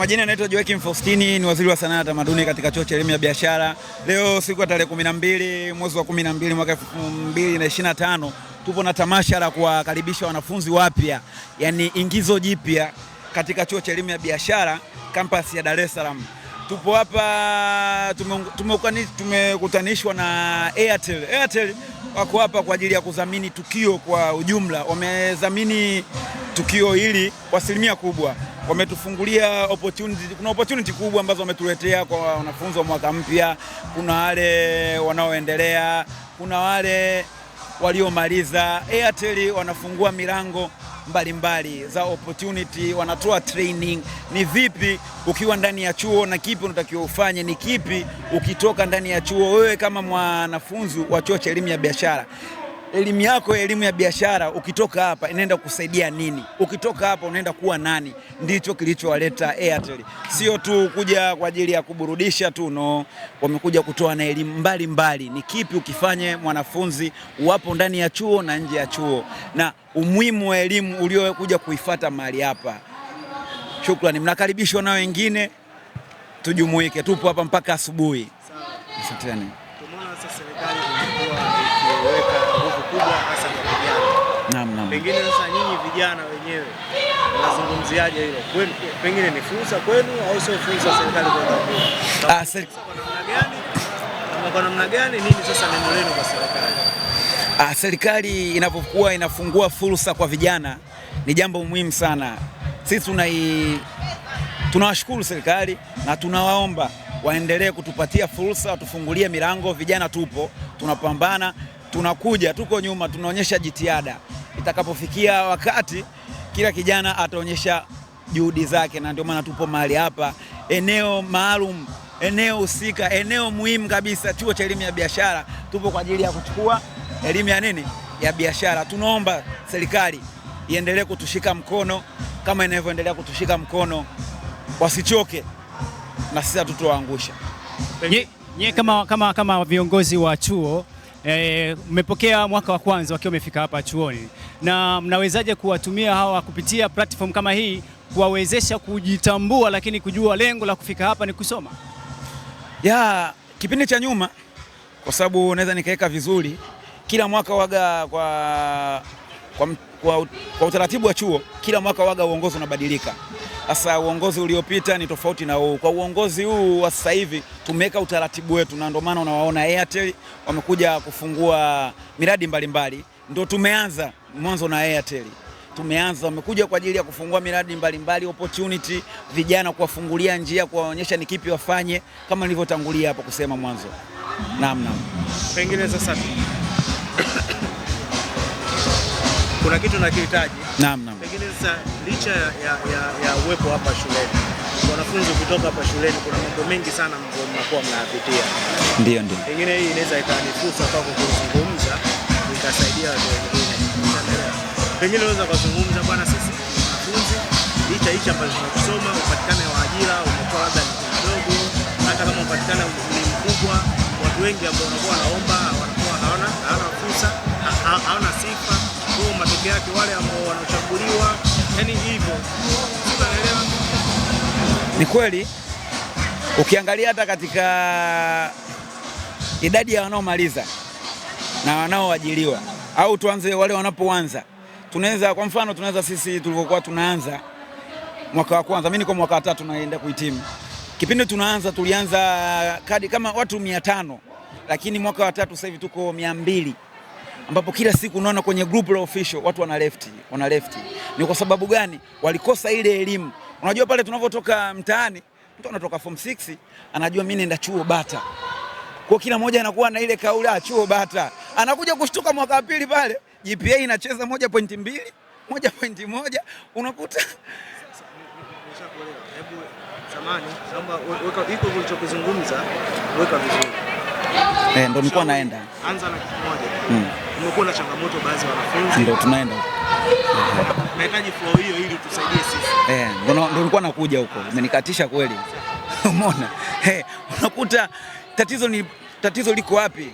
Kwa majina naitwa Joakim Faustini, ni waziri wa sanaa na tamaduni katika chuo cha elimu ya biashara. Leo siku ya tarehe 12 mwezi wa 12 mwaka 2025 tupo na tamasha la kuwakaribisha wanafunzi wapya, yani ingizo jipya katika chuo cha elimu ya biashara campus ya Dar es Salaam. Tupo hapa tumekutanishwa na Airtel. Airtel wako hapa kwa ajili ya kudhamini tukio kwa ujumla. Wamedhamini tukio hili kwa asilimia kubwa. Wametufungulia opportunity, kuna opportunity kubwa ambazo wametuletea kwa wanafunzi wa mwaka mpya. Kuna wale wanaoendelea, kuna wale waliomaliza. Airtel wanafungua milango mbalimbali za opportunity, wanatoa training. Ni vipi ukiwa ndani ya chuo na kipi unatakiwa ufanye, ni kipi ukitoka ndani ya chuo. Wewe kama mwanafunzi wa chuo cha elimu ya biashara, elimu yako ya elimu ya biashara ukitoka hapa inaenda kusaidia nini? Ukitoka hapa unaenda kuwa nani? Ndicho kilichowaleta Airtel. Sio tu kuja kwa ajili ya kuburudisha tu, no. Wamekuja kutoa na elimu mbalimbali. Ni kipi ukifanye mwanafunzi wapo ndani ya chuo na nje ya chuo, na umuhimu wa elimu uliokuja kuifuata mahali hapa. Shukrani, mnakaribishwa na wengine, tujumuike. Tupo hapa mpaka asubuhi. Asanteni. Tumeona sasa serikali ikiweka nguvu kubwa hasa kwa vijana. Naam. Pengine sasa nyinyi vijana wenyewe mnazungumziaje hilo? Kwenu pengine ni fursa kwenu au sio fursa serikali kwa kwa namna gani? Nini sasa neno lenu kwa serikali? Serikali inapokuwa inafungua fursa kwa vijana ni jambo muhimu sana. Sisi tunawashukuru serikali na tunawaomba waendelee kutupatia fursa, watufungulie milango. Vijana tupo, tunapambana, tunakuja, tuko nyuma, tunaonyesha jitihada. Itakapofikia wakati kila kijana ataonyesha juhudi zake, na ndio maana tupo mahali hapa, eneo maalum, eneo husika, eneo muhimu kabisa, chuo cha elimu ya biashara. Tupo kwa ajili ya kuchukua elimu ya nini? Ya biashara. Tunaomba serikali iendelee kutushika mkono kama inavyoendelea kutushika mkono, wasichoke na sisi hatutowaangusha. Nye kama viongozi wa chuo mmepokea mwaka wa kwanza wakiwa wamefika hapa chuoni, na mnawezaje kuwatumia hawa kupitia platform kama hii kuwawezesha kujitambua, lakini kujua lengo la kufika hapa ni kusoma? Kipindi cha nyuma, kwa sababu naweza nikaweka vizuri, kila mwaka waga kwa utaratibu wa chuo, kila mwaka waga uongozi unabadilika. Sasa uongozi uliopita ni tofauti na huu. Kwa uongozi huu wa sasa hivi tumeweka utaratibu wetu, na ndio maana unawaona Airtel wamekuja kufungua miradi mbalimbali. Ndio tumeanza mwanzo na Airtel. Wamekuja kwa ajili ya kufungua miradi mbalimbali, opportunity, vijana kuwafungulia njia, kuwaonyesha ni kipi wafanye, kama nilivyotangulia hapo kusema mwanzo. Naam. Pengine sasa kuna kitu nakihitaji. Naam. Pengine sasa licha ya uwepo hapa shuleni, wanafunzi kutoka hapa shuleni, kuna mambo mengi sana mnakuwa mnayapitia. Ndio. Pengine hii inaweza ikawa ni fursa kwa kuzungumza, ikasaidia watu wengine. Pengine unaweza kuzungumza, bwana, sisi wanafunzi licha ambacho tunasoma, upatikane wa ajira umekuwa labda ni kidogo, hata kama upatikane ni mkubwa, watu wengi ambao wanakuwa wanaomba wanakuwa hawana fursa, hawana sifa. Kwa matokeo yake wale ambao wanachaguliwa, yani hivyo. Unaelewa? Ni kweli, ukiangalia hata katika idadi ya wanaomaliza na wanaoajiriwa, au tuanze wale wanapoanza, kwa mfano tunaweza sisi tulivyokuwa tunaanza mwaka wa kwanza, mimi niko mwaka wa 3 naenda kuhitimu. Kipindi tunaanza tulianza kadi kama watu 500, lakini mwaka wa 3 sasa hivi tuko 200, ambapo kila siku unaona kwenye group la official watu wana left. Ni kwa sababu gani? Walikosa ile elimu. Unajua pale tunavyotoka mtaani, mtu anatoka form 6 anajua mimi naenda chuo bata. Kwa kila mmoja anakuwa na ile kauli chuo bata. Anakuja kushtuka mwaka wa pili pale, GPA inacheza 1.2, 1.1, unakuta Hebu samani, naomba iko ulichokizungumza weka vizuri. Ndio nilikuwa naenda. Anza na kitu moja. Umekuwa na changamoto baadhi ya wanafunzi. Ndio tunaenda. Tunahitaji flow hiyo ili tusaidie sisi. Ndio nilikuwa nakuja huko. Umenikatisha kweli. Umeona? Unakuta tatizo liko wapi?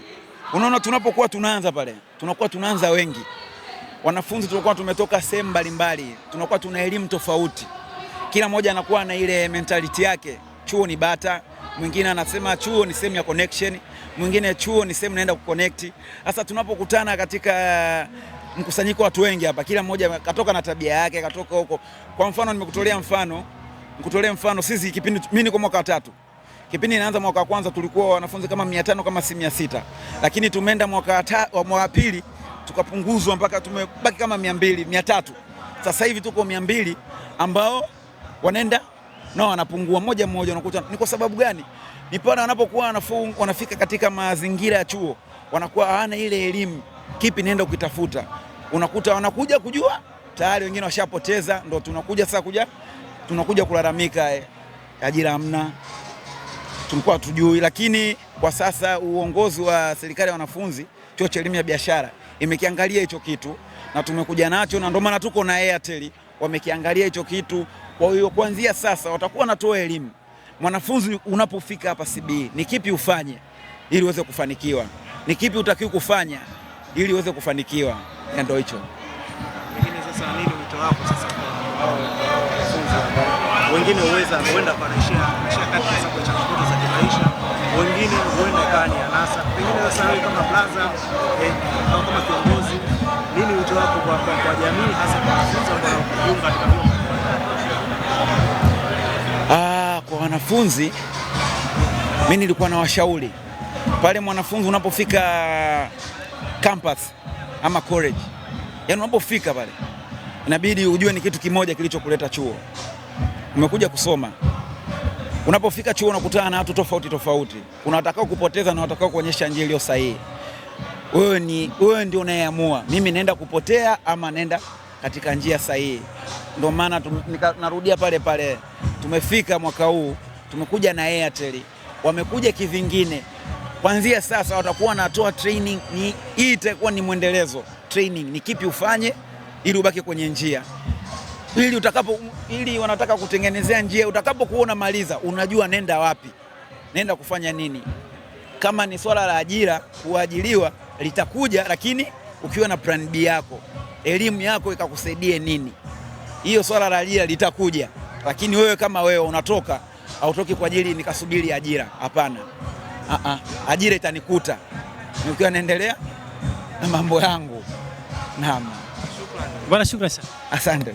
Unaona, tunapokuwa tunaanza pale, tunakuwa tunaanza wengi. Wanafunzi tunakuwa tumetoka sehemu mbalimbali, tunakuwa tuna elimu tofauti. kila mmoja anakuwa na ile mentality yake. Chuo ni bata, mwingine anasema chuo ni sehemu ya connection, mwingine chuo ni sehemu naenda kuconnect. Sasa tunapokutana katika mkusanyiko watu wengi hapa, kila mmoja katoka na tabia yake, katoka huko. Kwa mfano nikutolea mfano sisi kipindi mimi niko mwaka wa 3. Kipindi inaanza mwaka wa kwanza tulikuwa wanafunzi kama 500 kama si 600. Lakini tumeenda mwaka wa pili tukapunguzwa mpaka tumebaki kama 200, 300. Sasa hivi tuko 200 ambao wanaenda wanapungua mmoja unakuta. Ni kwa sababu gani? Ni pale wanapokuwa wanafika katika mazingira ya chuo, wanakuwa hawana ile elimu kipi naenda ukitafuta. Unakuta wanakuja kujua tayari wengine washapoteza, ndo tunakuja kulalamika ajira hamna, tulikuwa tujui. Lakini kwa sasa uongozi wa serikali ya wanafunzi, chuo cha elimu ya biashara imekiangalia hicho kitu na tumekuja nacho, na ndio maana tuko na Airtel, wamekiangalia hicho kitu. Kwa hiyo kuanzia sasa watakuwa wanatoa elimu. Mwanafunzi unapofika hapa CBE, ni kipi ufanye ili uweze kufanikiwa? Ni kipi utakiwa kufanya ili uweze kufanikiwa? Ndio hicho. Lakini sasa nini wito wako sasa kwa wanafunzi ambao wengine huenda wanaishia katika sababu ya changamoto za kimaisha, wengine huenda kani anasa, pengine sasa wewe kama blaza au kama kiongozi, nini wito wako kwa jamii, hasa kwa wanafunzi ambao wanajiunga katika vyuo? Kwa wanafunzi mimi nilikuwa na washauri pale, mwanafunzi unapofika campus ama college, yani unapofika pale inabidi ujue ni kitu kimoja kilichokuleta chuo. Umekuja kusoma. Unapofika chuo unakutana na watu tofauti. Kuna watakao kupoteza na watakao kuonyesha njia iliyo sahihi. Wewe ndio unayeamua, mimi naenda kupotea ama naenda katika njia sahihi. Ndio maana narudia pale, tumefika mwaka huu, tumekuja na Airtel, wamekuja kivingine. Kuanzia sasa watakuwa wanatoa training, hii itakuwa ni mwendelezo. Training ni kipi ufanye ili ubaki kwenye njia, ili wanataka kutengenezea njia, utakapokuona maliza unajua nenda wapi, nenda kufanya nini. Kama ni swala la ajira, kuajiliwa litakuja, lakini ukiwa na plan B yako, elimu yako ikakusaidie nini, hiyo swala la ajira litakuja. Lakini wewe kama wewe unatoka, hautoki kwa ajili nikasubiri ajira, hapana. Ajira itanikuta nikiwa naendelea na mambo yangu. Naam. Bwana, shukrani sana. Asante.